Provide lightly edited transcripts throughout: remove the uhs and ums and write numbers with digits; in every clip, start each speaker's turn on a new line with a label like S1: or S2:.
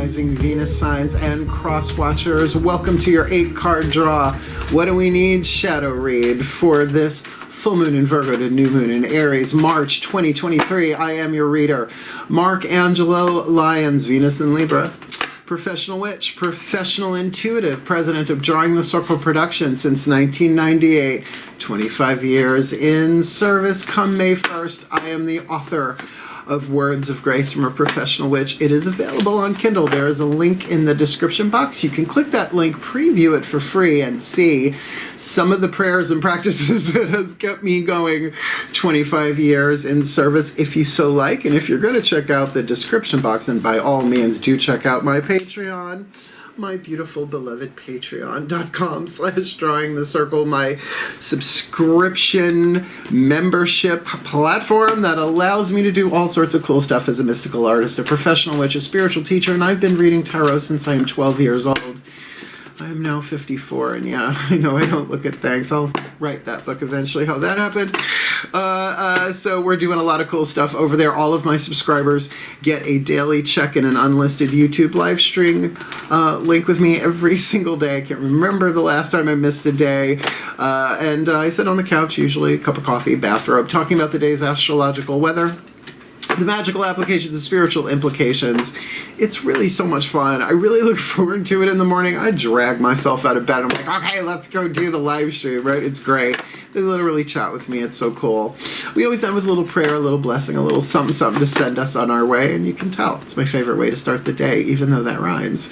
S1: rising Venus signs and cross watchers. Welcome to your 8-card draw. What do we need? Shadow read for this full moon in Virgo to new moon in Aries, March 2023. I am your reader, Mark Angelo, Lyons, Venus in Libra. Professional witch, professional intuitive, president of Drawing the Circle Production since 1998. 25 years in service. Come May 1st, I am the author of Words of Grace from a Professional Witch. It is available on Kindle. There is a link in the description box. You can click that link, preview it for free, and see some of the prayers and practices that have kept me going 25 years in service, if you so like. And if you're going to check out the description box, then by all means do check out my Patreon. My beautiful beloved patreon.com/drawing the circle, my subscription membership platform that allows me to do all sorts of cool stuff as a mystical artist, a professional witch, a spiritual teacher, and I've been reading tarot since I am 12 years old. I am now 54, and yeah, I know I don't look at things. I'll write that book eventually, how that happened. So we're doing a lot of cool stuff over there. All of my subscribers get a daily check in an unlisted YouTube live stream link with me every single day. I can't remember the last time I missed a day. And I sit on the couch, usually a cup of coffee, bathrobe, talking about the day's astrological weather, the magical applications, the spiritual implications. It's really so much fun. I really look forward to it in the morning. I drag myself out of bed. I'm like, okay, let's go do the live stream, right? It's great. They literally chat with me. It's so cool. We always end with a little prayer, a little blessing, a little something, something to send us on our way. And you can tell it's my favorite way to start the day, even though that rhymes.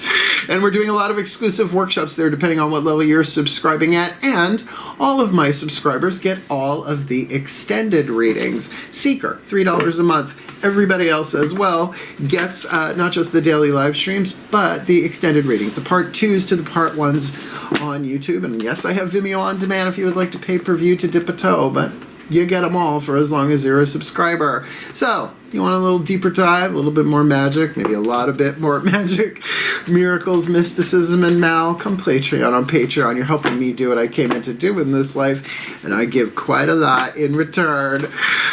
S1: And we're doing a lot of exclusive workshops there, depending on what level you're subscribing at. And all of my subscribers get all of the extended readings. Seeker, $3 a month. Everybody else as well gets not just the daily live streams, but the extended readings, the part 2s to the part 1s on YouTube. And yes, I have Vimeo on demand if you would like to pay per view to dip a toe, but you get them all for as long as you're a subscriber. So, you want a little deeper dive, a little bit more magic, maybe a lot of bit more magic, miracles, mysticism, and Mal, come Patreon on Patreon. You're helping me do what I came into do in this life, and I give quite a lot in return,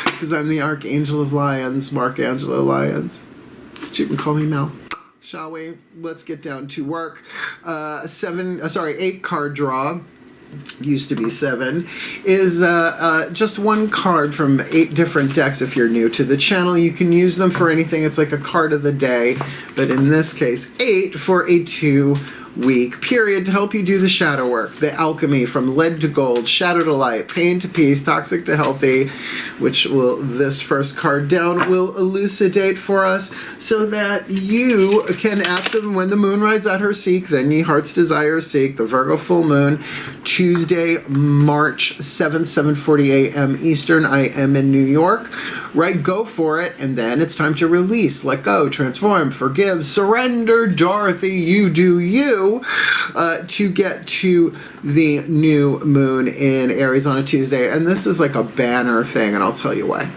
S1: because I'm the Archangel of Lyons, Mark Angelo Lyons. But you can call me Mel. Shall we? Let's get down to work. 8-card draw. Used to be 7, is just one card from 8 different decks. If you're new to the channel, you can use them for anything. It's like a card of the day, but in this case 8 for a 2-week period to help you do the shadow work, the alchemy from lead to gold, shadow to light, pain to peace, toxic to healthy, which will this first card down will elucidate for us, so that you can ask them when the moon rides at her seek, then ye heart's desire seek, the Virgo full moon, Tuesday, March 7th, 7:40 a.m. Eastern. I am in New York. Right, go for it, and then it's time to release, let go, transform, forgive, surrender, Dorothy, you do you, to get to the new moon in Aries on a Tuesday. And this is like a banner thing, and I'll tell you why.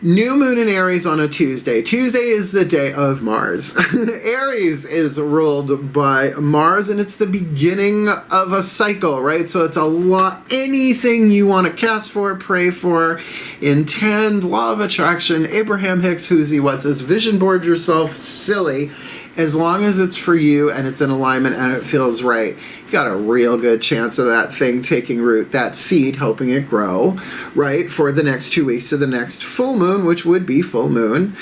S1: New moon in Aries on a Tuesday. Tuesday is the day of Mars. Aries is ruled by Mars, and it's the beginning of a cycle, right? So it's a lot, anything you want to cast for, pray for, intend, law of attraction, Abraham Hicks, who's he, what's his, vision board yourself, silly. As long as it's for you and it's in alignment and it feels right, you got a real good chance of that thing taking root, that seed helping it grow, right, for the next 2 weeks to the next full moon, which would be full moon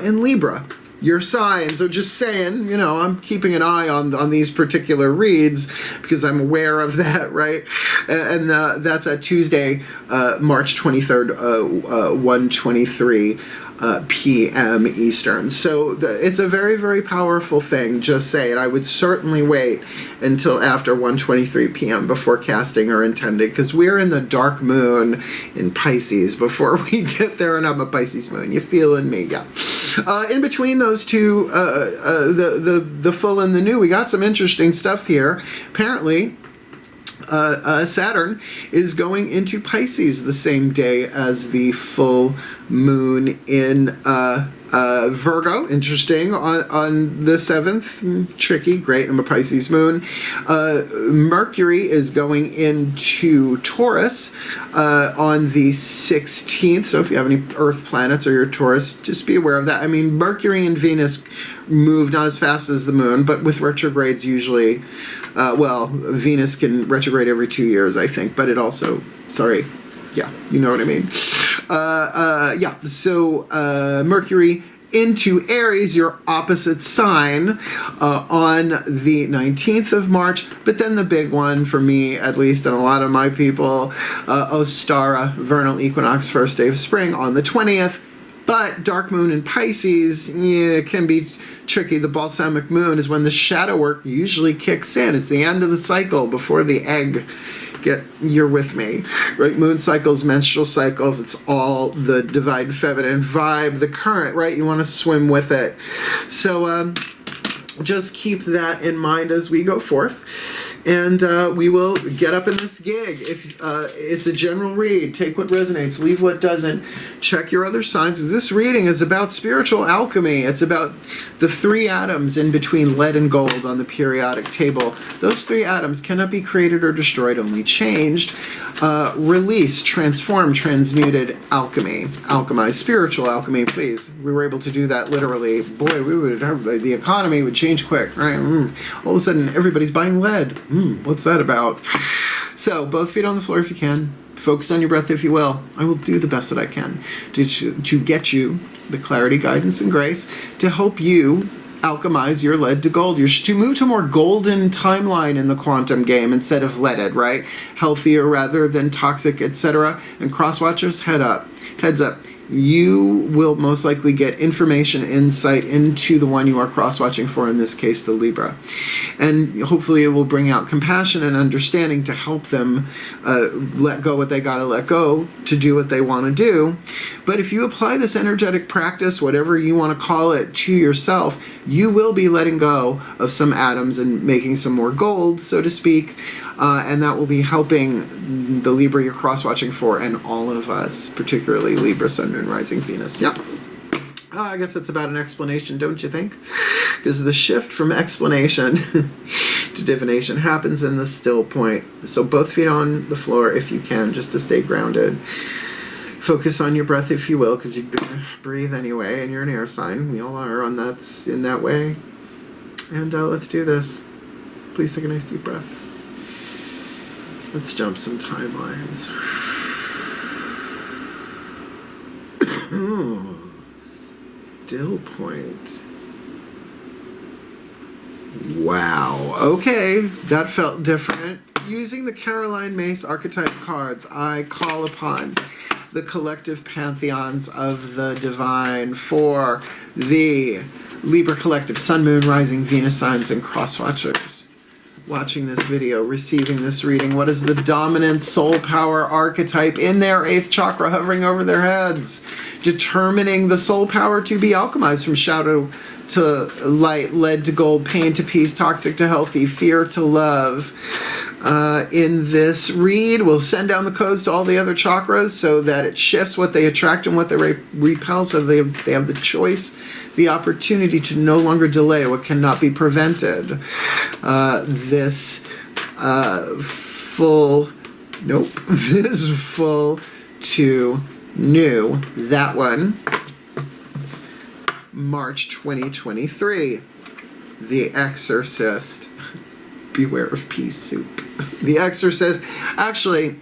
S1: in Libra. Your signs are just saying, you know, I'm keeping an eye on these particular reads because I'm aware of that, right? And that's at Tuesday, March 23rd, 1:23 p.m. Eastern. So it's a very, very powerful thing, just saying. I would certainly wait until after 1:23 p.m. before casting or intending, because we're in the dark moon in Pisces before we get there, and I'm a Pisces moon. You feeling me? Yeah. In between those two, the full and the new, we got some interesting stuff here. Apparently, Saturn is going into Pisces the same day as the full moon in Virgo, interesting, on the 7th, tricky, great, I'm a Pisces moon. Mercury is going into Taurus on the 16th, so if you have any Earth planets or your Taurus, just be aware of that. I mean, Mercury and Venus move not as fast as the moon, but with retrogrades usually, well, Venus can retrograde every 2 years, I think, but it also, sorry, yeah, you know what I mean. Yeah, so Mercury into Aries, your opposite sign, on the 19th of March. But then the big one for me, at least, and a lot of my people, Ostara, vernal equinox, first day of spring, on the 20th. But dark moon in Pisces, yeah, can be tricky. The balsamic moon is when the shadow work usually kicks in. It's the end of the cycle before the egg. You're with me, right? Moon cycles, menstrual cycles, it's all the divine feminine vibe, the current, right? You want to swim with it. So just keep that in mind as we go forth. And we will get up in this gig. If it's a general read, take what resonates, leave what doesn't. Check your other signs. This reading is about spiritual alchemy. It's about the 3 atoms in between lead and gold on the periodic table. Those 3 atoms cannot be created or destroyed, only changed. Released, transformed, transmuted alchemy. Alchemize, spiritual alchemy, please. We were able to do that literally. Boy, we would have, the economy would change quick, right? All of a sudden, everybody's buying lead. What's that about? So, both feet on the floor if you can. Focus on your breath if you will. I will do the best that I can to get you the clarity, guidance, and grace to help you alchemize your lead to gold. You're to move to a more golden timeline in the quantum game instead of leaded, right? Healthier rather than toxic, etc. And cross-watchers, heads up. You will most likely get information, insight into the one you are cross-watching for, in this case, the Libra. And hopefully it will bring out compassion and understanding to help them let go what they gotta let go to do what they want to do. But if you apply this energetic practice, whatever you want to call it, to yourself, you will be letting go of some atoms and making some more gold, so to speak. And that will be helping the Libra you're cross-watching for and all of us, particularly Libra, Sun, Moon, Rising, Venus. Yeah. I guess that's about an explanation, don't you think? Because the shift from explanation to divination happens in the still point. So both feet on the floor if you can, just to stay grounded. Focus on your breath if you will, because you're going to breathe anyway, and you're an air sign. We all are in that way. And let's do this. Please take a nice deep breath. Let's jump some timelines. Still point. Wow. Okay, that felt different. Using the Caroline Mace archetype cards, I call upon the collective pantheons of the divine for the Libra collective, Sun, Moon, Rising, Venus signs, and cross-watchers. Watching this video, receiving this reading, what is the dominant soul power archetype in their 8th chakra hovering over their heads, determining the soul power to be alchemized from shadow to light, lead to gold, pain to peace, toxic to healthy, fear to love. In this read, we'll send down the codes to all the other chakras so that it shifts what they attract and what they repel, so they have the choice, the opportunity to no longer delay what cannot be prevented. This full to new, that one, March 2023. The Exorcist. Beware of pea soup. The Exorcist. Actually,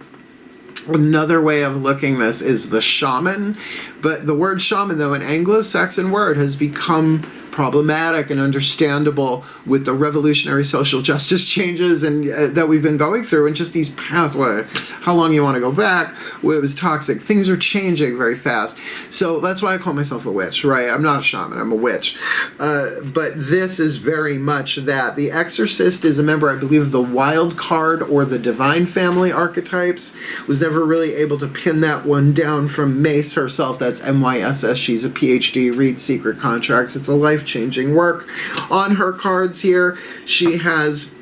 S1: another way of looking this is the shaman. But the word shaman, though, an Anglo-Saxon word, has become problematic and understandable with the revolutionary social justice changes and that we've been going through, and just these past, how long you want to go back, where it was toxic. Things are changing very fast. So that's why I call myself a witch, right? I'm not a shaman, I'm a witch. But this is very much that. The Exorcist is a member, I believe, of the wild card or the divine family archetypes. Was never really able to pin that one down from Mace herself. That's MYSS. She's a PhD, read secret contracts. It's a life-changing work. On her cards here, she has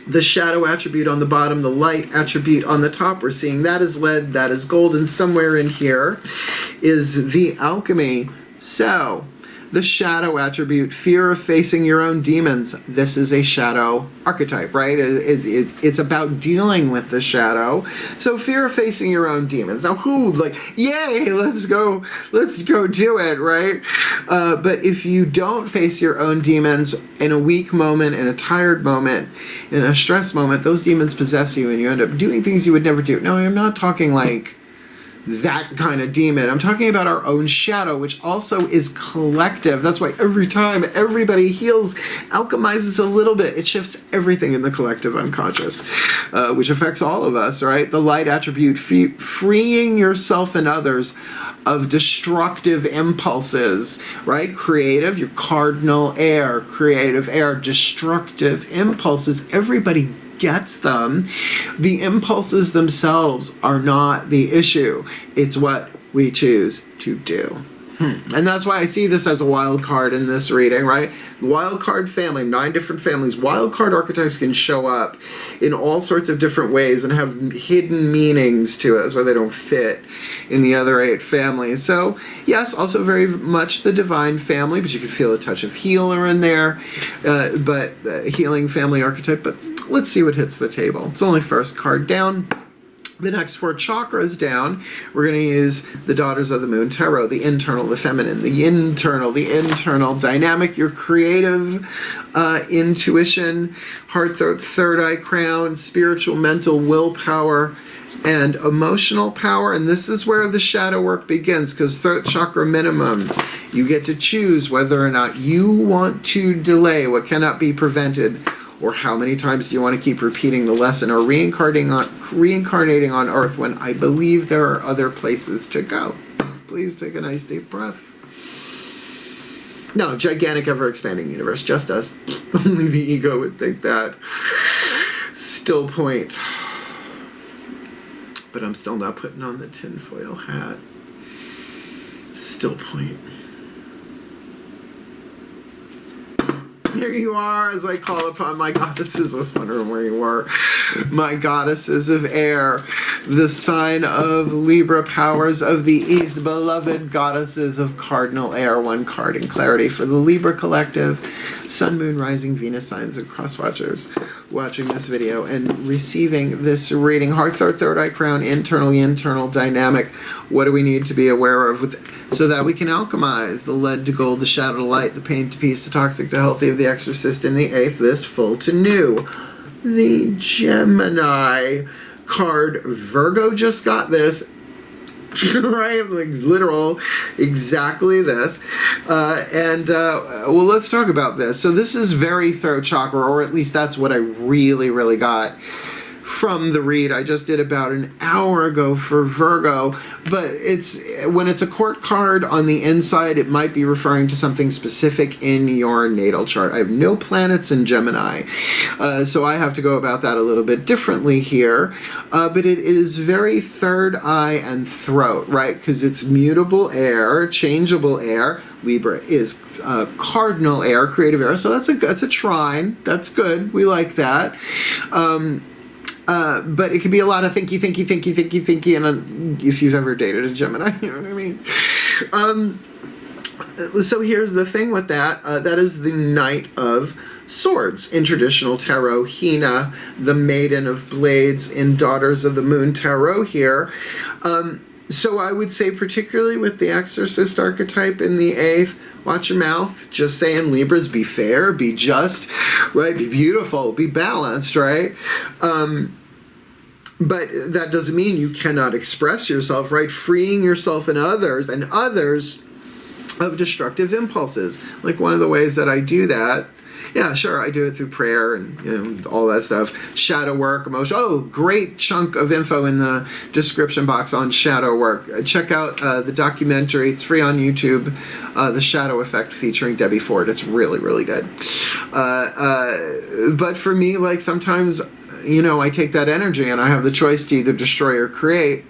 S1: the shadow attribute on the bottom, the light attribute on the top. We're seeing that is lead, that is gold, and somewhere in here is the alchemy. So, The shadow attribute, fear of facing your own demons. This is a shadow archetype, right? It's about dealing with the shadow. So fear of facing your own demons. Now yay, let's go do it, right? But if you don't face your own demons in a weak moment, in a tired moment, in a stress moment, those demons possess you and you end up doing things you would never do. Now, I'm not talking like that kind of demon. I'm talking about our own shadow, which also is collective. That's why every time everybody heals, alchemizes a little bit, it shifts everything in the collective unconscious, which affects all of us, right? The light attribute, freeing yourself and others of destructive impulses, right? Creative, your cardinal air, creative air, destructive impulses. Everybody gets them. The impulses themselves are not the issue. It's what we choose to do. And that's why I see this as a wild card in this reading, right? Wild card family, 9 different families. Wild card archetypes can show up in all sorts of different ways and have hidden meanings to it. That's why they don't fit in the other 8 families. So, yes, also very much the divine family, but you can feel a touch of healer in there, but healing family archetype. But let's see what hits the table. It's only first card down. The next 4 chakras down, we're going to use the Daughters of the Moon Tarot, the internal, the feminine, the internal dynamic, your creative intuition, heart, third eye, crown, spiritual, mental, willpower, and emotional power. And this is where the shadow work begins, because throat chakra minimum, you get to choose whether or not you want to delay what cannot be prevented, or how many times do you want to keep repeating the lesson or reincarnating on Earth when I believe there are other places to go. Please take a nice deep breath. No, gigantic, ever-expanding universe, just us. Only the ego would think that. Still point. But I'm still not putting on the tinfoil hat. Still point. Here you are, as I call upon my goddesses. I was wondering where you were. My goddesses of air, the sign of Libra, powers of the East, beloved goddesses of cardinal air. 1 card in clarity for the Libra collective, Sun, Moon, Rising, Venus signs, and cross watchers watching this video and receiving this reading. Heart, third eye, crown, internal dynamic. What do we need to be aware of so that we can alchemize the lead to gold, the shadow to light, the pain to peace, the toxic to healthy of the Exorcist in the 8th, this full to new. The Gemini card, Virgo just got this, right? Like literal, exactly this. Well, let's talk about this. So this is very throat chakra, or at least that's what I really got from the read I just did about an hour ago for Virgo. But when it's a court card on the inside, it might be referring to something specific in your natal chart. I have no planets in Gemini, so I have to go about that a little bit differently here. But it is very third eye and throat, right? Because it's mutable air, changeable air. Libra is cardinal air, creative air. So that's a trine. That's good. We like that. But it can be a lot of thinky, and if you've ever dated a Gemini, you know what I mean? So here's the thing with that. That is the Knight of Swords in traditional tarot. Hina, the Maiden of Blades in Daughters of the Moon Tarot here. So I would say, particularly with the Exorcist archetype in the 8th, watch your mouth. Just saying, Libras, be fair, be just, right? Be beautiful, be balanced, right? But that doesn't mean you cannot express yourself, right? Freeing yourself and others of destructive impulses. Like one of the ways that I do that, yeah, sure, I do it through prayer and all that stuff. Shadow work, emotion. Oh, great chunk of info in the description box on shadow work. Check out the documentary. It's free on YouTube. The Shadow Effect featuring Debbie Ford. It's really good. But for me, like sometimes, I take that energy and I have the choice to either destroy or create.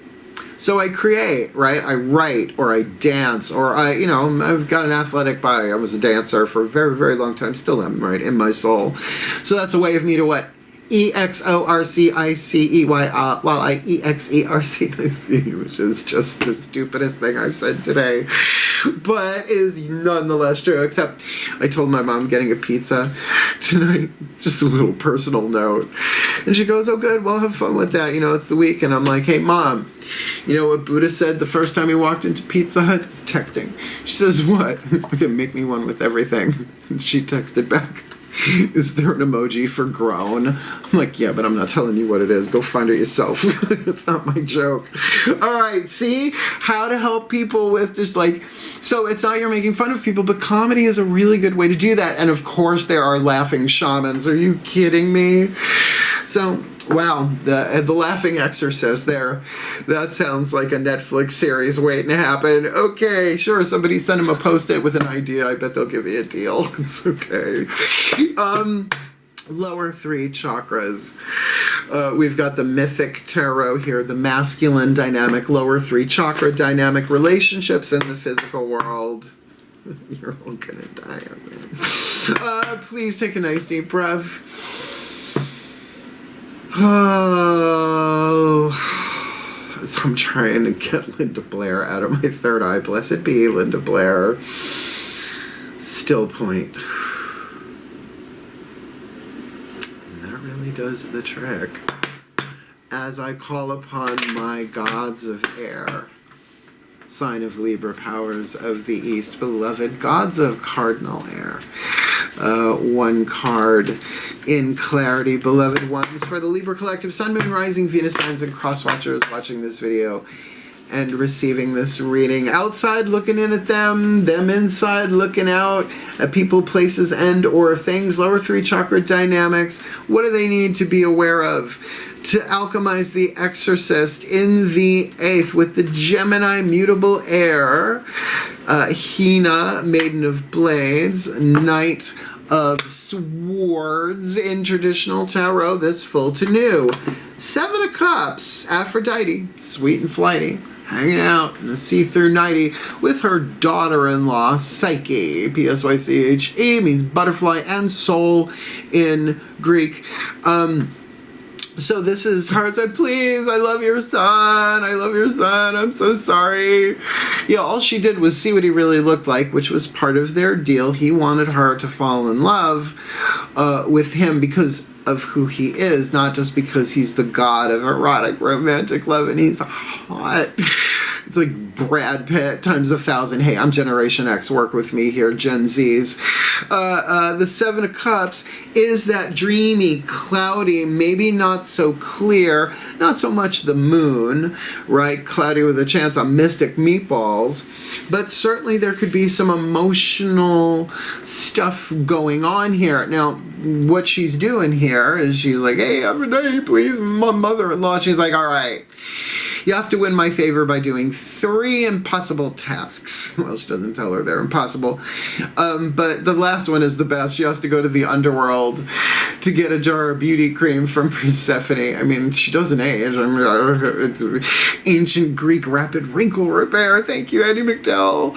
S1: So I create, right? I write, or I dance, or I've got an athletic body. I was a dancer for a very long time, still am, right, in my soul. So that's a way of me to what? EXORCICEY, while I EXERCIC, which is just the stupidest thing I've said today, but is nonetheless true, except I told my mom I'm getting a pizza tonight, just a little personal note, and she goes, oh good, well have fun with that, you know, it's the week, and I'm like, hey mom, you know what Buddha said the first time he walked into Pizza Hut? It's texting. She says, what? I said, make me one with everything. And she texted back, is there an emoji for groan? I'm like, yeah, but I'm not telling you what it is. Go find it yourself. It's not my joke. All right, see? How to help people with just like, so it's not you're making fun of people, but comedy is a really good way to do that. And of course there are laughing shamans. Are you kidding me? So, wow, the Laughing Exorcist there. That sounds like a Netflix series waiting to happen. Okay, sure, somebody send him a post-it with an idea. I bet they'll give you a deal. It's okay. Lower three chakras. We've got the mythic tarot here, the masculine dynamic, lower three chakra dynamic, relationships in the physical world. You're all gonna die on me. Please take a nice deep breath. Oh, so I'm trying to get Linda Blair out of my third eye. Blessed be Linda Blair. Still point. And that really does the trick. As I call upon my gods of air, sign of Libra, powers of the East, beloved gods of cardinal air. One card in clarity, beloved ones, for the Libra collective, Sun, Moon, Rising, Venus signs, and cross watchers watching this video and receiving this reading. Outside looking in at them inside looking out at people, places, and or things. Lower three chakra dynamics. What do they need to be aware of? To alchemize the Exorcist in the 8th with the Gemini mutable air, Hina, Maiden of Blades, Knight of Swords in traditional tarot, this full to new. 7 of Cups, Aphrodite, sweet and flighty, hanging out in a see-through nightie with her daughter-in-law, Psyche, Psyche, means butterfly and soul in Greek. So this is her. Said, please, I love your son. I love your son. I'm so sorry. Yeah, all she did was see what he really looked like, which was part of their deal. He wanted her to fall in love with him because of who he is, not just because he's the god of erotic romantic love and he's hot. It's like Brad Pitt times 1,000. Hey, I'm Generation X. Work with me here, Gen Zs. The 7 of Cups is that dreamy, cloudy, maybe not so clear, not so much the moon, right? Cloudy with a chance of mystic meatballs. But certainly there could be some emotional stuff going on here. Now, what she's doing here is she's like, hey, Aphrodite, please, my mother-in-law. She's like, all right. You have to win my favor by doing 3 impossible tasks. Well, she doesn't tell her they're impossible. But the last one is the best. She has to go to the underworld to get a jar of beauty cream from Persephone. I mean, she doesn't age. I mean, it's ancient Greek rapid wrinkle repair. Thank you, Eddie McDowell.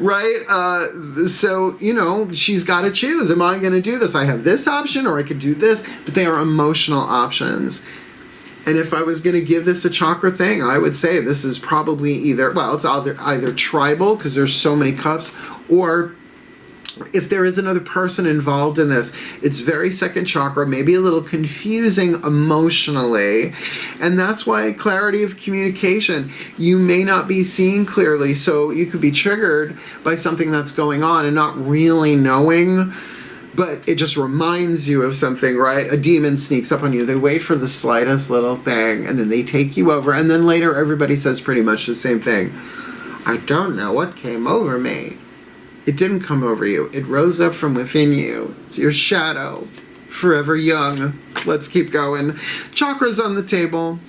S1: Right? So, you know, she's got to choose. Am I going to do this? I have this option or I could do this. But they are emotional options. And if I was going to give this a chakra thing, I would say this is probably either, well, it's either tribal, because there's so many cups, or if there is another person involved in this, it's very second chakra, maybe a little confusing emotionally. And that's why clarity of communication, you may not be seeing clearly, so you could be triggered by something that's going on and not really knowing. But it just reminds you of something, right? A demon sneaks up on you. They wait for the slightest little thing, and then they take you over. And then later, everybody says pretty much the same thing. I don't know what came over me. It didn't come over you. It rose up from within you. It's your shadow. Forever young. Let's keep going. Chakras on the table.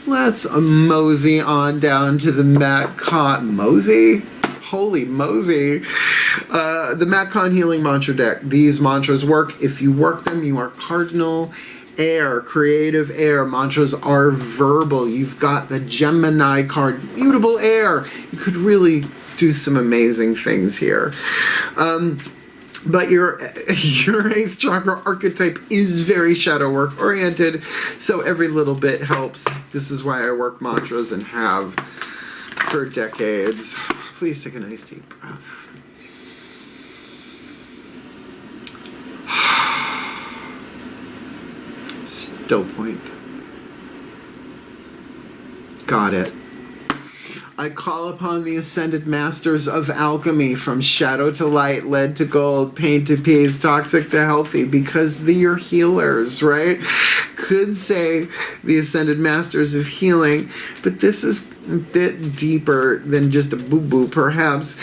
S1: Let's mosey on down to the Matt Con. Mosey? Holy mosey. The Matt Con Healing Mantra Deck. These mantras work. If you work them, you are cardinal air, creative air. Mantras are verbal. You've got the Gemini card, mutable air. You could really do some amazing things here. But your 8th chakra archetype is very shadow work oriented, so every little bit helps. This is why I work mantras and have for decades. Please take a nice deep breath. Still point. Got it. I call upon the ascended masters of alchemy, from shadow to light, lead to gold, pain to peace, toxic to healthy, because they're healers, right? Could say the ascended masters of healing, but this is a bit deeper than just a boo-boo, perhaps.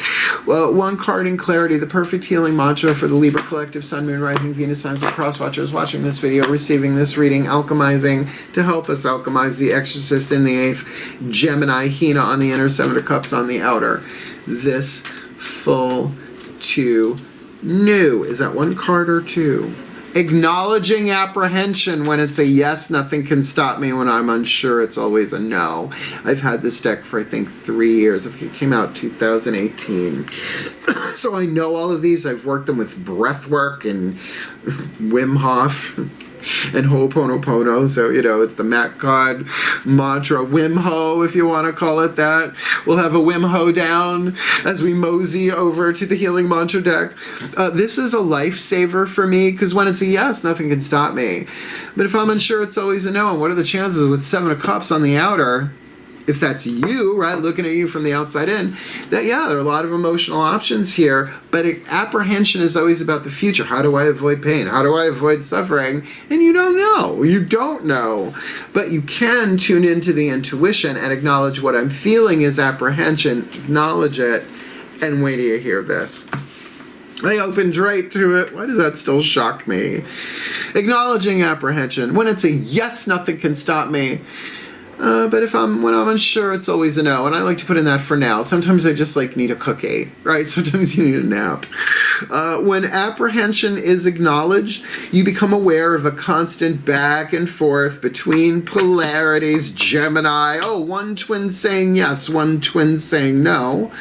S1: Well, one card in clarity, the perfect healing mantra for the Libra collective, Sun, Moon, Rising, Venus, signs of cross-watchers watching this video, receiving this reading, alchemizing to help us alchemize the Exorcist in the 8th, Gemini, Hina on the inner, 7 of Cups on the outer. This full to new. Is that one card or two? Acknowledging apprehension. When it's a yes, nothing can stop me. When I'm unsure, it's always a no. I've had this deck for, I think, 3 years. I think it came out 2018. So I know all of these. I've worked them with breathwork and Wim Hof and Ho'oponopono. So, you know, it's the Mat God mantra, Wim Ho, if you want to call it that. We'll have a Wim Ho down as we mosey over to the healing mantra deck. This is a lifesaver for me, because when it's a yes, nothing can stop me. But if I'm unsure, it's always a no. And what are the chances with 7 of Cups on the outer? If that's you, right, looking at you from the outside in, that, yeah, there are a lot of emotional options here, but apprehension is always about the future. How do I avoid pain? How do I avoid suffering? And you don't know. You don't know. But you can tune into the intuition and acknowledge what I'm feeling is apprehension, acknowledge it, and wait till you hear this. I opened right to it. Why does that still shock me? Acknowledging apprehension. When it's a yes, nothing can stop me. But when I'm unsure, it's always a no. And I like to put in that for now. Sometimes I just need a cookie, right? Sometimes you need a nap. When apprehension is acknowledged, you become aware of a constant back and forth between polarities, Gemini. Oh, one twin saying yes, one twin saying no.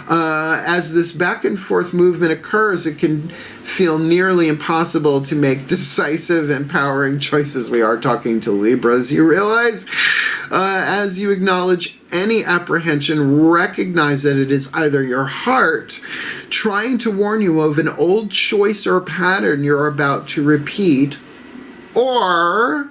S1: As this back and forth movement occurs, it can feel nearly impossible to make decisive, empowering choices. We are talking to Libras, you realize? As you acknowledge any apprehension, recognize that it is either your heart trying to warn you of an old choice or pattern you're about to repeat, or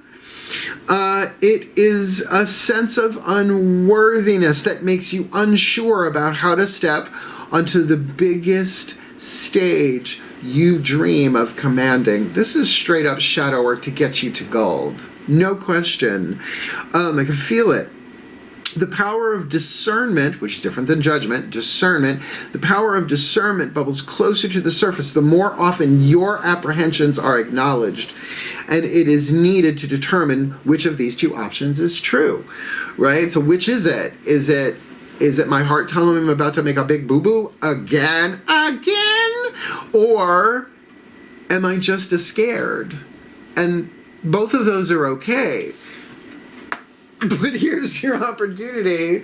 S1: it is a sense of unworthiness that makes you unsure about how to step onto the biggest stage you dream of commanding. This is straight up shadow work to get you to gold. No question. I can feel it. The power of discernment, which is different than judgment, discernment, the power of discernment bubbles closer to the surface the more often your apprehensions are acknowledged. And it is needed to determine which of these two options is true, right? So which is it? Is it my heart telling me I'm about to make a big boo-boo again? Or am I just as scared? And both of those are okay. But here's your opportunity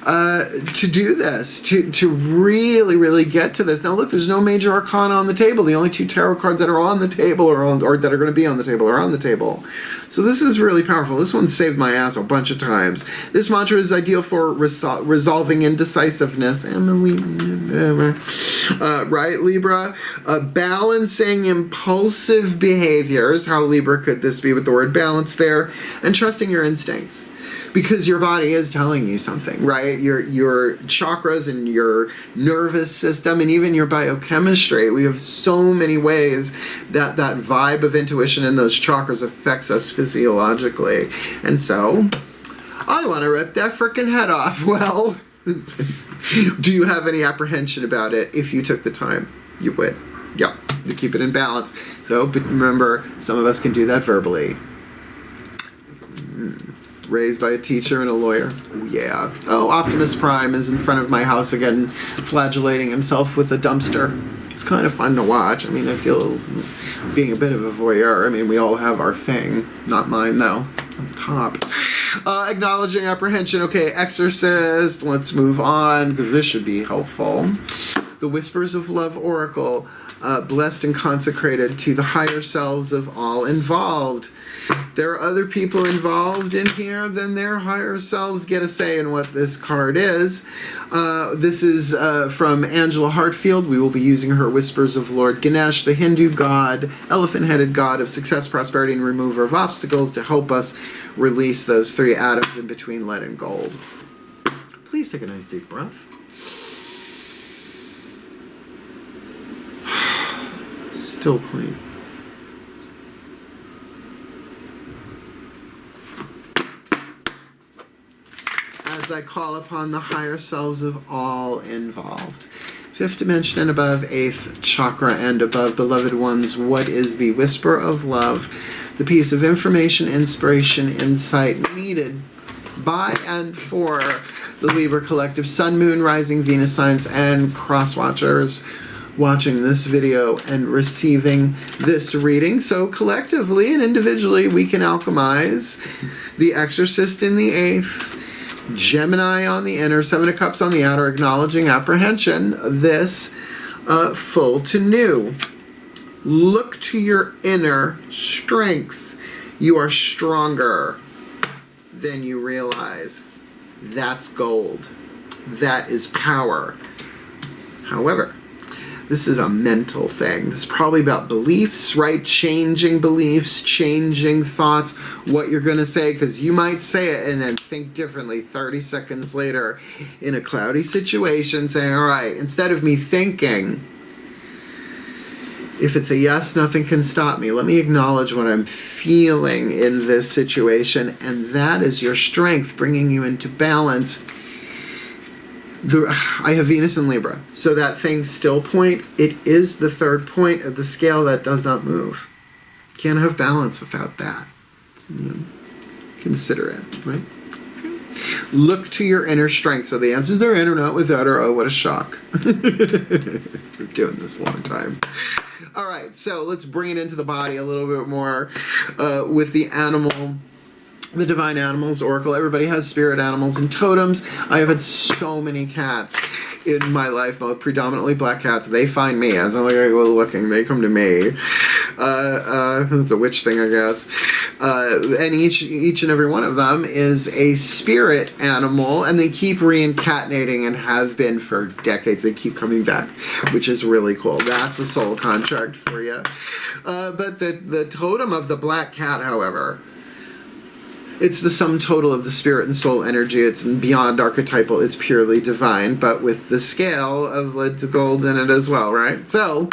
S1: to do this, to really, really get to this. Now, look, there's no major arcana on the table. The only 2 tarot cards that are on the table or that are going to be on the table are on the table. So this is really powerful. This one saved my ass a bunch of times. This mantra is ideal for resolving indecisiveness. Right, Libra? Balancing impulsive behaviors. How Libra could this be with the word balance there? And trusting your instincts. Because your body is telling you something, right? Your chakras and your nervous system and even your biochemistry. We have so many ways that vibe of intuition in those chakras affects us physiologically. And so, I want to rip that frickin' head off. Well, do you have any apprehension about it? If you took the time, you would. Yeah, to keep it in balance. So, but remember, some of us can do that verbally. Raised by a teacher and a lawyer. Oh, yeah. Oh, Optimus Prime is in front of my house again, flagellating himself with a dumpster. It's kind of fun to watch. I mean, I feel being a bit of a voyeur. I mean, we all have our thing. Not mine, though. On top. Acknowledging apprehension. Okay, Exorcist. Let's move on, because this should be helpful. The Whispers of Love Oracle, blessed and consecrated to the higher selves of all involved. There are other people involved in here, then their higher selves get a say in what this card is. This is from Angelo Hartfield. We will be using her Whispers of Lord Ganesh, the Hindu god, elephant-headed god of success, prosperity, and remover of obstacles, to help us release those 3 atoms in between lead and gold. Please take a nice deep breath. Still point. As I call upon the higher selves of all involved. 5th dimension and above, 8th chakra and above, beloved ones, what is the whisper of love? The piece of information, inspiration, insight needed by and for the Libra Collective, Sun, Moon, Rising, Venus signs, and cross watchers watching this video and receiving this reading. So collectively and individually, we can alchemize the Exorcist in the 8th, Gemini on the inner, 7 of Cups on the outer, acknowledging apprehension, this full to new. Look to your inner strength. You are stronger than you realize. That's gold. That is power. However, this is a mental thing. This is probably about beliefs, right? Changing beliefs, changing thoughts, what you're going to say, because you might say it and then think differently 30 seconds later in a cloudy situation, saying, all right, instead of me thinking, if it's a yes, nothing can stop me. Let me acknowledge what I'm feeling in this situation, and that is your strength, bringing you into balance. I have Venus in Libra, so that thing still point, it is the 3rd point of the scale that does not move. Can't have balance without that. Consider it, right? Okay. Look to your inner strength. So the answers are in or not without her. Oh, what a shock. We're doing this a long time. All right, so let's bring it into the body a little bit more with the animal. The Divine Animals Oracle. Everybody has spirit animals and totems. I have had so many cats in my life, both predominantly black cats. They find me. As I'm like, well, looking, they come to me. It's a witch thing, I guess. And each and every one of them is a spirit animal, and they keep reincarnating and have been for decades. They keep coming back, which is really cool. That's a soul contract for you. But the totem of the black cat, however, it's the sum total of the spirit and soul energy. It's beyond archetypal. It's purely divine, but with the scale of lead to gold in it as well, right? So,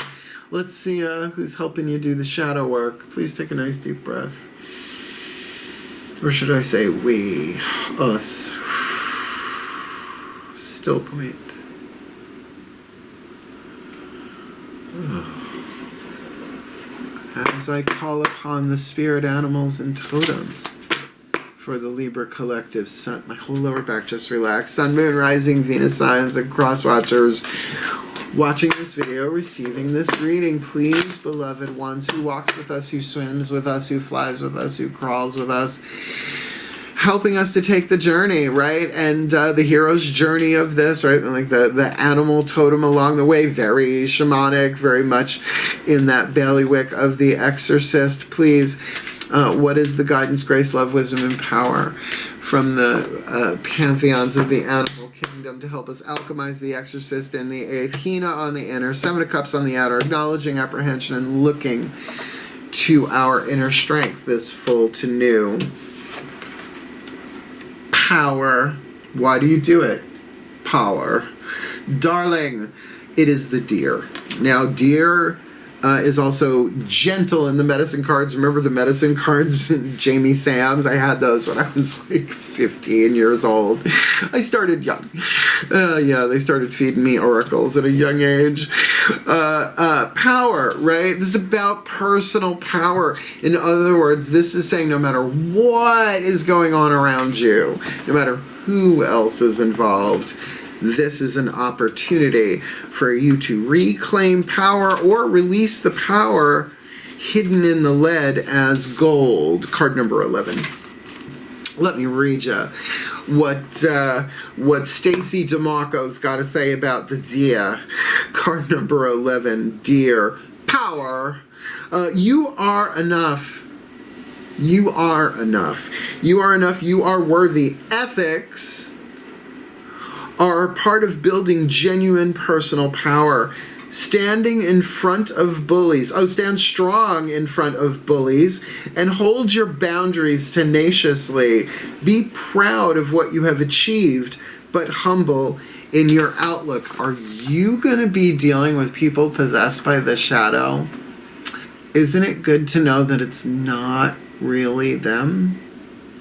S1: let's see who's helping you do the shadow work. Please take a nice deep breath. Or should I say we, us. Still point. As I call upon the spirit animals and totems for the Libra Collective, Sun, my whole lower back just relaxed. Sun, Moon, Rising, Venus signs, and cross watchers watching this video, receiving this reading. Please, beloved ones, who walks with us, who swims with us, who flies with us, who crawls with us, helping us to take the journey, right? And the hero's journey of this, right? And like the animal totem along the way, very shamanic, very much in that bailiwick of the Exorcist. Please, what is the guidance, grace, love, wisdom, and power from the pantheons of the animal kingdom to help us alchemize the Exorcist in the 8th, Hina on the inner, 7 of Cups on the outer, acknowledging apprehension and looking to our inner strength, this full to new. Power. Why do you do it? Power. Darling, it is the deer. Now, deer is also gentle in the medicine cards. Remember the medicine cards, Jamie Sam's? I had those when I was like 15 years old. I started young. Yeah, they started feeding me oracles at a young age. Power, right? This is about personal power. In other words, this is saying no matter what is going on around you, no matter who else is involved, this is an opportunity for you to reclaim power or release the power hidden in the lead as gold. Card number 11. Let me read you what Stacy DeMarco's got to say about the deer. Card number 11, deer. Power. You are enough. You are enough. You are enough. You are worthy. Ethics are part of building genuine personal power. Standing in front of bullies. Oh, stand strong in front of bullies and hold your boundaries tenaciously. Be proud of what you have achieved, but humble in your outlook. Are you going to be dealing with people possessed by the shadow? Isn't it good to know that it's not really them?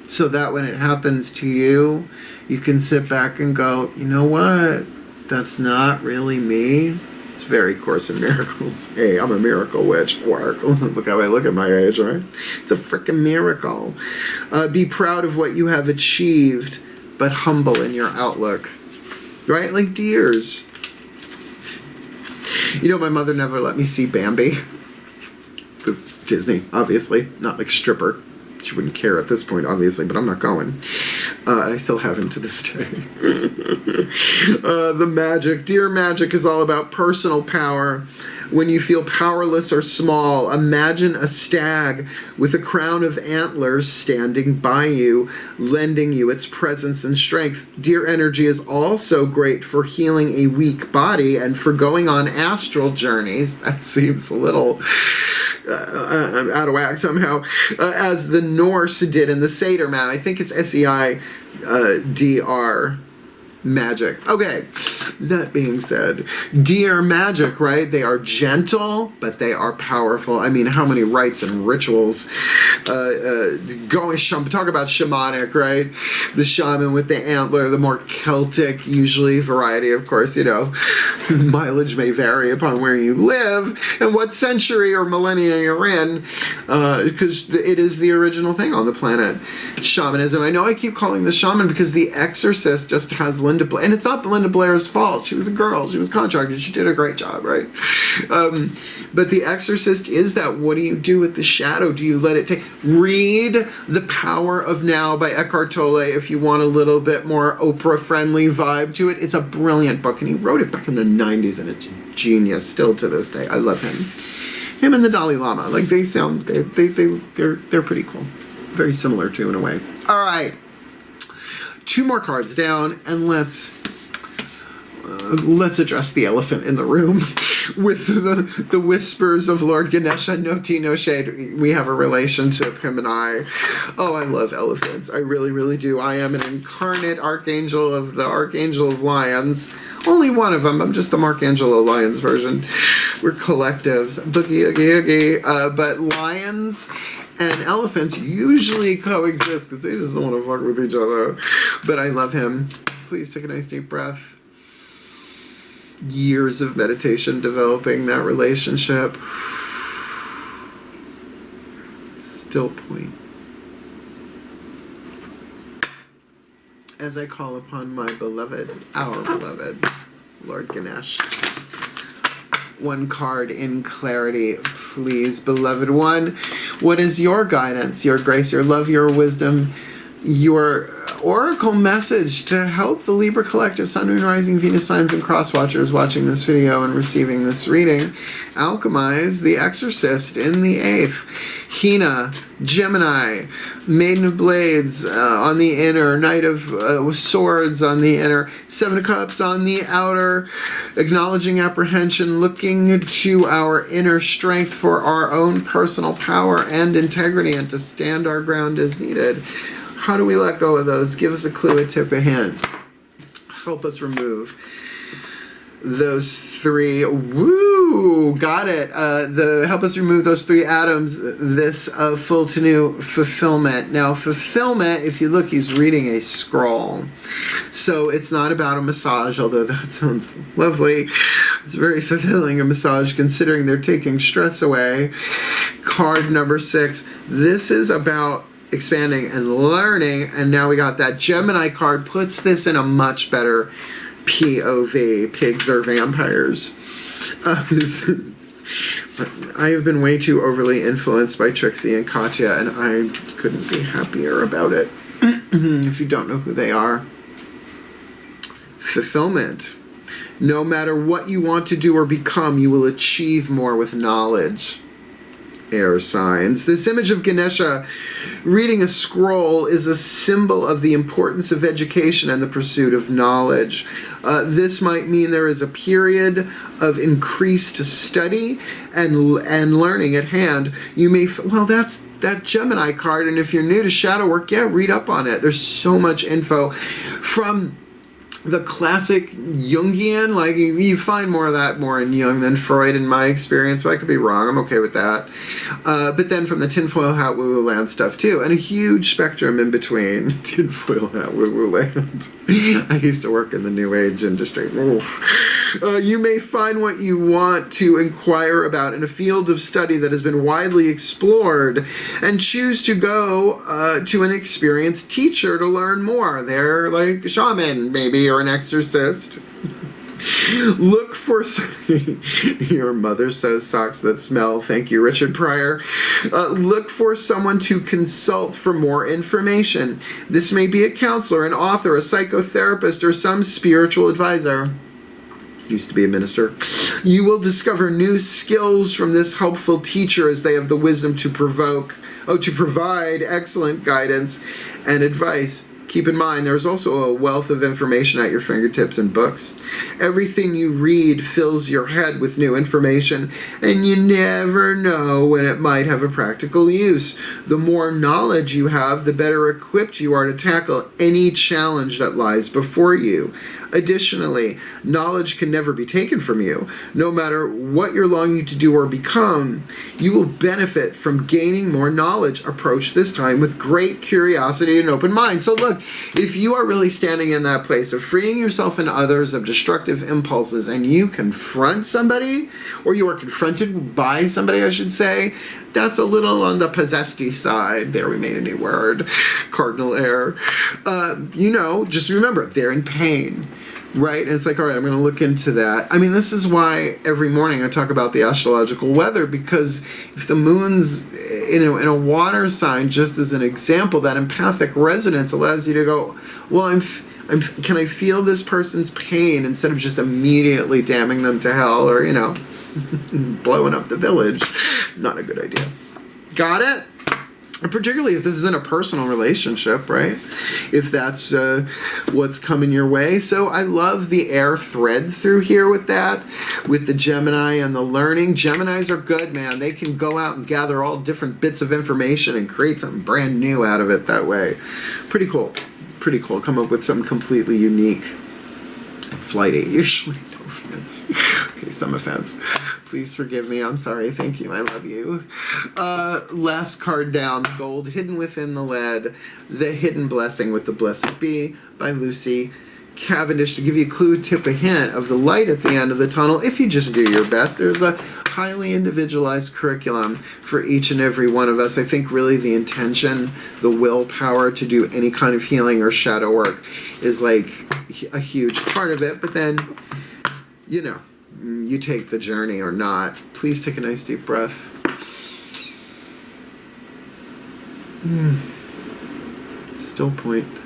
S1: So that when it happens to you, you can sit back and go, you know what? That's not really me. It's very Course in Miracles. Hey, I'm a miracle witch. Work. Look how I look at my age, right? It's a freaking miracle. Be proud of what you have achieved, but humble in your outlook. Right? Like deers. You know, my mother never let me see Bambi. Disney, obviously. Not like stripper. She wouldn't care at this point, obviously, but I'm not going. And I still have him to this day. The magic. Dear magic is all about personal power. When you feel powerless or small, imagine a stag with a crown of antlers standing by you, lending you its presence and strength. Deer energy is also great for healing a weak body and for going on astral journeys. That seems a little out of whack somehow, as the Norse did in the Seder Man. I think it's SEIDR. Magic. Okay, that being said, deer magic, right? They are gentle, but they are powerful. I mean, how many rites and rituals talk about shamanic, right? The shaman with the antler, the more Celtic, usually variety, of course, you know, mileage may vary upon where you live and what century or millennia you're in, because it is the original thing on the planet, shamanism. I know I keep calling the shaman because the Exorcist just has Linda Blair, and it's not Linda Blair's fault. She was a girl. She was contracted. She did a great job, right? But The Exorcist is that. What do you do with the shadow? Do you let it take? Read The Power of Now by Eckhart Tolle if you want a little bit more Oprah-friendly vibe to it. It's a brilliant book, and he wrote it back in the 90s, and it's genius still to this day. I love him. Him and the Dalai Lama. Like, they sound, they're pretty cool. Very similar, too, in a way. All right. 2 more cards down, and let's address the elephant in the room with the whispers of Lord Ganesha. No tea, no shade. We have a relationship, him and I. Oh, I love elephants. I really, really do. I am an incarnate archangel of the Archangel of Lyons. Only one of them. I'm just the Angelo Lyons version. We're collectives. Boogie, oogie, oogie. But lions and elephants usually coexist because they just don't want to fuck with each other. But I love him. Please take a nice deep breath. Years of meditation developing that relationship. Still point. As I call upon my beloved, our beloved, Lord Ganesh. 1 card in clarity, please, beloved one. What is your guidance, your grace, your love, your wisdom, your oracle message to help the Libra Collective, Sun, Moon, Rising, Venus signs, and cross watchers watching this video and receiving this reading? Alchemize, the Exorcist in the 8th. Hina, Gemini, Maiden of Blades on the inner, Knight of Swords on the inner, 7 of Cups on the outer, acknowledging apprehension, looking to our inner strength for our own personal power and integrity and to stand our ground as needed. How do we let go of those? Give us a clue, a tip, a hint. Help us remove those 3. Woo! Got it. Help us remove those 3 atoms. This full to new fulfillment. Now, fulfillment, if you look, he's reading a scroll. So it's not about a massage, although that sounds lovely. It's very fulfilling, a massage, considering they're taking stress away. Card number 6. This is about expanding and learning, and now we got that Gemini card, puts this in a much better POV, pigs or vampires. I have been way too overly influenced by Trixie and Katya, and I couldn't be happier about it. if you don't know who they are. Fulfillment. No matter what you want to do or become, you will achieve more with knowledge. Air signs. This image of Ganesha reading a scroll is a symbol of the importance of education and the pursuit of knowledge. This might mean there is a period of increased study and learning at hand. You may, well, that's that Gemini card, and if you're new to shadow work, yeah, read up on it. There's so much info from the classic Jungian, like you find more of that more in Jung than Freud in my experience, but I could be wrong, I'm okay with that. But then from the tinfoil hat woo-woo land stuff too, and a huge spectrum in between. Tinfoil hat woo-woo land. I used to work in the New Age industry. You may find what you want to inquire about in a field of study that has been widely explored and choose to go to an experienced teacher to learn more. They're like a shaman, maybe, or an exorcist. Look for your mother sews socks that smell. Thank you, Richard Pryor. Look for someone to consult for more information. This may be a counselor, an author, a psychotherapist, or some spiritual advisor. Used to be a minister. You will discover new skills from this helpful teacher as they have the wisdom to provide excellent guidance and advice. Keep in mind, there's also a wealth of information at your fingertips and books. Everything you read fills your head with new information, and you never know when it might have a practical use. The more knowledge you have, the better equipped you are to tackle any challenge that lies before you. Additionally, knowledge can never be taken from you. No matter what you're longing to do or become, you will benefit from gaining more knowledge. Approach this time with great curiosity and open mind. So look, if you are really standing in that place of freeing yourself and others of destructive impulses, and you confront somebody, or you are confronted by somebody, I should say, that's a little on the possessed-y side. There, we made a new word. Cardinal error. Just remember, they're in pain. Right? And it's like, all right, I'm going to look into that. I mean, this is why every morning I talk about the astrological weather, because if the moon's in a water sign, just as an example, that empathic resonance allows you to go, well, can I feel this person's pain instead of just immediately damning them to hell or, blowing up the village. Not a good idea. Got it? Particularly if this is in a personal relationship, right? If that's what's coming your way. So I love the air thread through here with that, with the Gemini and the learning. Geminis are good, man. They can go out and gather all different bits of information and create something brand new out of it that way. Pretty cool. Pretty cool. Come up with something completely unique. Flighty, usually. No offense. Okay, some offense. Please forgive me. I'm sorry. Thank you. I love you. Last card down. Gold hidden within the lead. The Hidden Blessing with the Blessed Bee by Lucy Cavendish, to give you a clue, tip, a hint of the light at the end of the tunnel. If you just do your best, there's a highly individualized curriculum for each and every one of us. I think really the intention, the willpower to do any kind of healing or shadow work is like a huge part of it. But then, you take the journey or not. Please take a nice deep breath. Still point.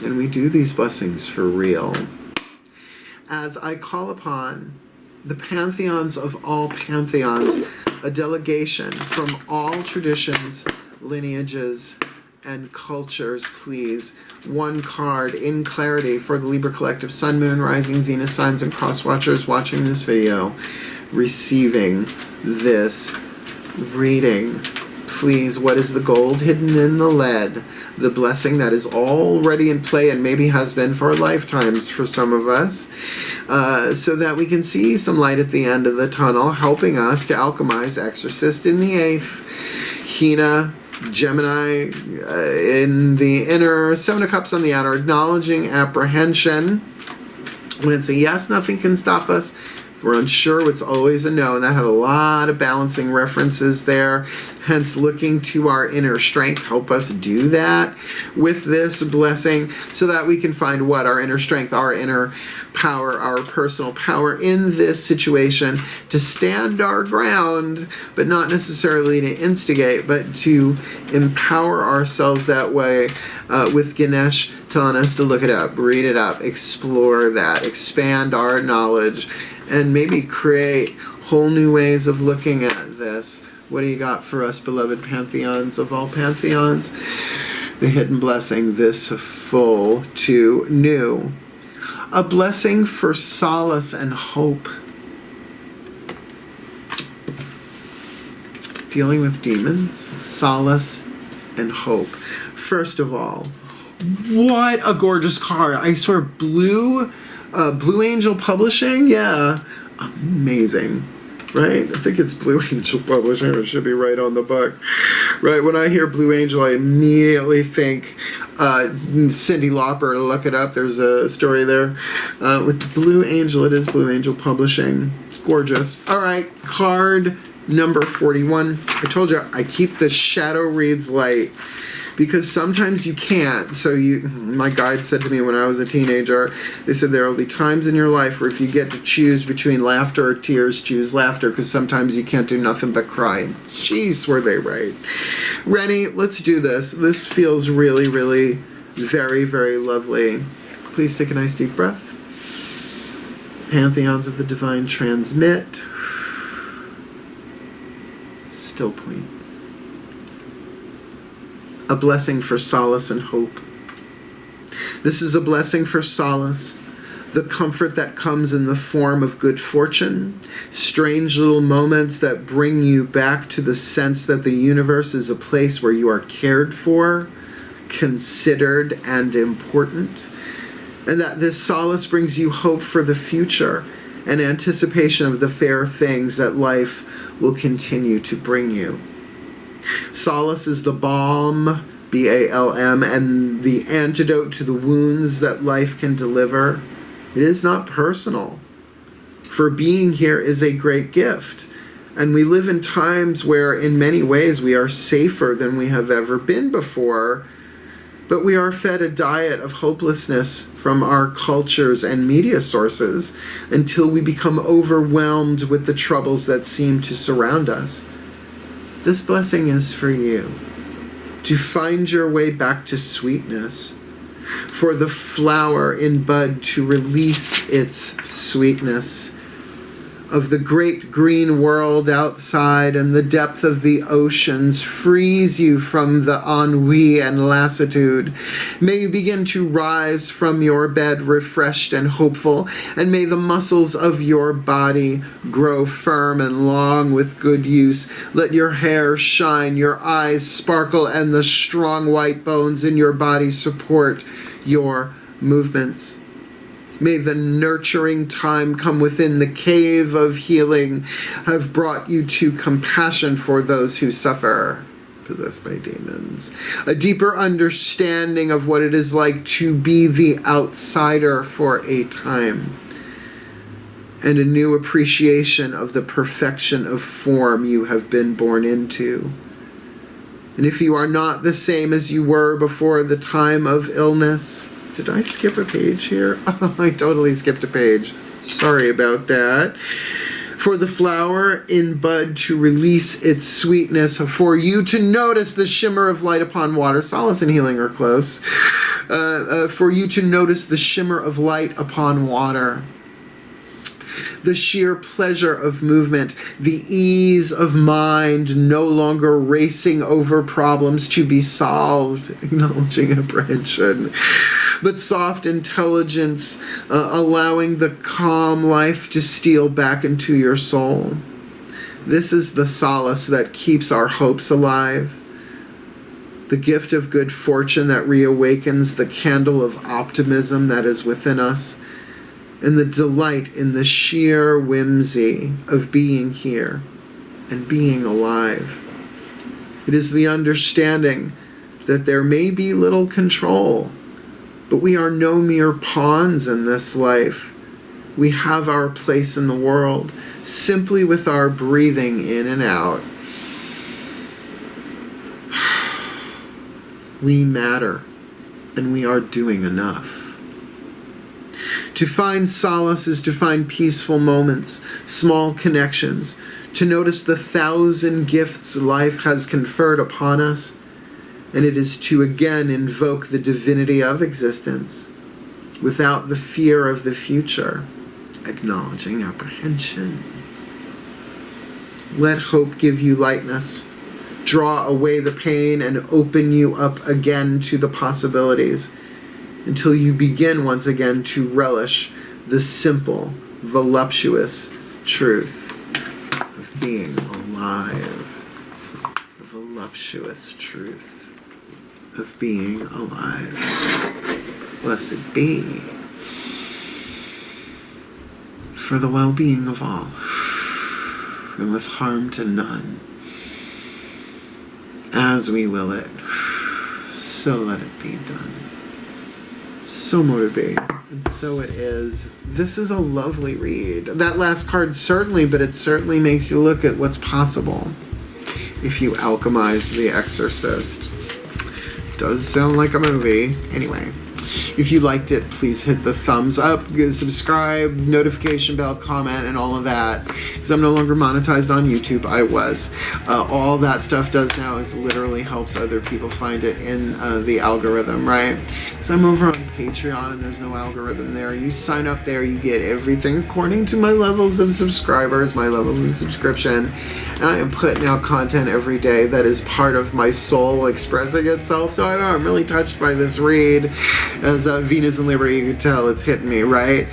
S1: And we do these blessings for real. As I call upon the pantheons of all pantheons, a delegation from all traditions, lineages, and cultures, please. One card in clarity for the Libra Collective, Sun, Moon, Rising, Venus signs, and cross watchers watching this video, receiving this reading. Please, what is the gold hidden in the lead? The blessing that is already in play and maybe has been for lifetimes for some of us, so that we can see some light at the end of the tunnel, helping us to alchemize Exorcist in the 8th, Hina, Gemini in the inner, Seven of Cups on the outer, acknowledging apprehension. When it's a yes, nothing can stop us. we're unsure, it's always a no. And that had a lot of balancing references there. Hence, looking to our inner strength, help us do that with this blessing so that we can find what? Our inner strength, our inner power, our personal power in this situation to stand our ground, but not necessarily to instigate, but to empower ourselves that way, with Ganesh telling us to look it up, read it up, explore that, expand our knowledge, and maybe create whole new ways of looking at this. What do you got for us, beloved pantheons of all pantheons? The hidden blessing, this full to new. A blessing for solace and hope. Dealing with demons, solace and hope. First of all, what a gorgeous card. I swear, Blue Angel Publishing, yeah, amazing. Right? I think it's Blue Angel Publishing. It should be right on the book. Right? When I hear Blue Angel, I immediately think Cyndi Lauper. Look it up. There's a story there. With Blue Angel, it is Blue Angel Publishing. Gorgeous. All right. Card number 41. I told you I keep the shadow reads light, because sometimes you can't. So my guide said to me when I was a teenager, they said there will be times in your life where if you get to choose between laughter or tears, choose laughter, because sometimes you can't do nothing but cry. Jeez, were they right. Ready? Let's do this. This feels really, really very, very lovely. Please take a nice deep breath. Pantheons of the Divine transmit. Still point. A blessing for solace and hope. This is a blessing for solace, the comfort that comes in the form of good fortune, strange little moments that bring you back to the sense that the universe is a place where you are cared for, considered, and important, and that this solace brings you hope for the future and anticipation of the fair things that life will continue to bring you. Solace is the balm, B-A-L-M, and the antidote to the wounds that life can deliver. It is not personal, for being here is a great gift, and we live in times where in many ways we are safer than we have ever been before, but we are fed a diet of hopelessness from our cultures and media sources until we become overwhelmed with the troubles that seem to surround us. This blessing is for you, to find your way back to sweetness, for the flower in bud to release its sweetness, of the great green world outside and the depth of the oceans frees you from the ennui and lassitude. May you begin to rise from your bed refreshed and hopeful, and may the muscles of your body grow firm and long with good use. Let your hair shine, your eyes sparkle, and the strong white bones in your body support your movements. May the nurturing time come within the cave of healing have brought you to compassion for those who suffer, possessed by demons. A deeper understanding of what it is like to be the outsider for a time. And a new appreciation of the perfection of form you have been born into. And if you are not the same as you were before the time of illness, did I skip a page here? Oh, I totally skipped a page. Sorry about that. For the flower in bud to release its sweetness, for you to notice the shimmer of light upon water. Solace and healing are close. For you to notice the shimmer of light upon water. The sheer pleasure of movement, the ease of mind, no longer racing over problems to be solved, acknowledging apprehension, but soft intelligence, allowing the calm life to steal back into your soul. This is the solace that keeps our hopes alive, the gift of good fortune that reawakens the candle of optimism that is within us, and the delight in the sheer whimsy of being here and being alive. It is the understanding that there may be little control, but we are no mere pawns in this life, We have our place in the world simply with our breathing in and out. We matter, and we are doing enough. To find solace is to find peaceful moments, small connections, to notice the 1,000 gifts life has conferred upon us, and it is to again invoke the divinity of existence without the fear of the future, acknowledging apprehension. Let hope give you lightness. Draw away the pain and open you up again to the possibilities until you begin once again to relish the simple, voluptuous truth of being alive. The voluptuous truth of being alive. Blessed be for the well-being of all, and with harm to none. As we will it, so let it be done. So mote it be, and so it is. This is a lovely read. That last card certainly, but it certainly makes you look at what's possible if you alchemize the Exorcist. Does sound like a movie. Anyway, if you liked it, please hit the thumbs up, subscribe, notification bell, comment, and all of that. Because I'm no longer monetized on YouTube. I was. All that stuff does now is literally helps other people find it in the algorithm, right? Because I'm over on Patreon and there's no algorithm there. You sign up there, you get everything according to my levels of subscribers, my levels of subscription. And I am putting out content every day that is part of my soul expressing itself. So I don't know, I'm really touched by this read. As Venus and Libra, you can tell it's hitting me, right?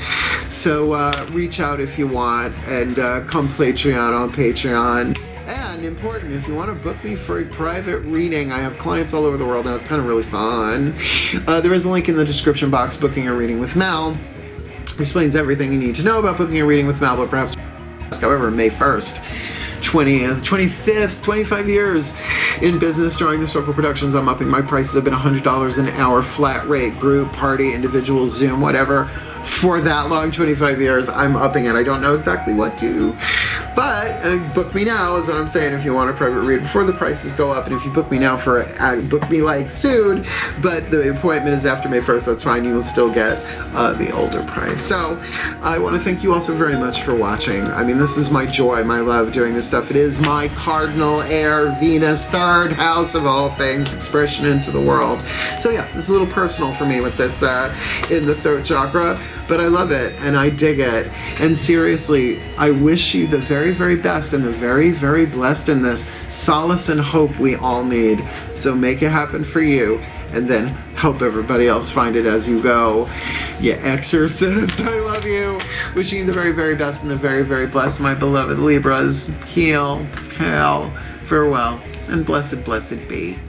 S1: So reach out if you want, and come Patreon on Patreon. And important, if you want to book me for a private reading, I have clients all over the world now. It's kind of really fun. There is a link in the description box, Booking a Reading with Mal. Explains everything you need to know about booking a reading with Mal, but perhaps, however, May 1st. 20th, 25th, 25 years in business, drawing the Circle Productions. I'm upping my prices. Have been $100 an hour, flat rate, group, party, individual, Zoom, whatever. For that long, 25 years, I'm upping it. I don't know exactly what to, but book me now is what I'm saying. If you want a private read before the prices go up, and if you book me now for book me like soon, but the appointment is after May 1st, that's fine. You will still get the older price. So I want to thank you all so very much for watching. I mean, this is my joy, my love doing this stuff. It is my cardinal air, Venus, third house of all things, expression into the world. So yeah, this is a little personal for me with this in the throat chakra, but I love it and I dig it. And seriously, I wish you the very, very best and the very, very blessed in this solace and hope we all need. So make it happen for you, and then help everybody else find it as you go. You Exorcist, I love you. Wishing you the very, very best and the very, very blessed, my beloved Libras. Heal, hail, farewell, and blessed, blessed be.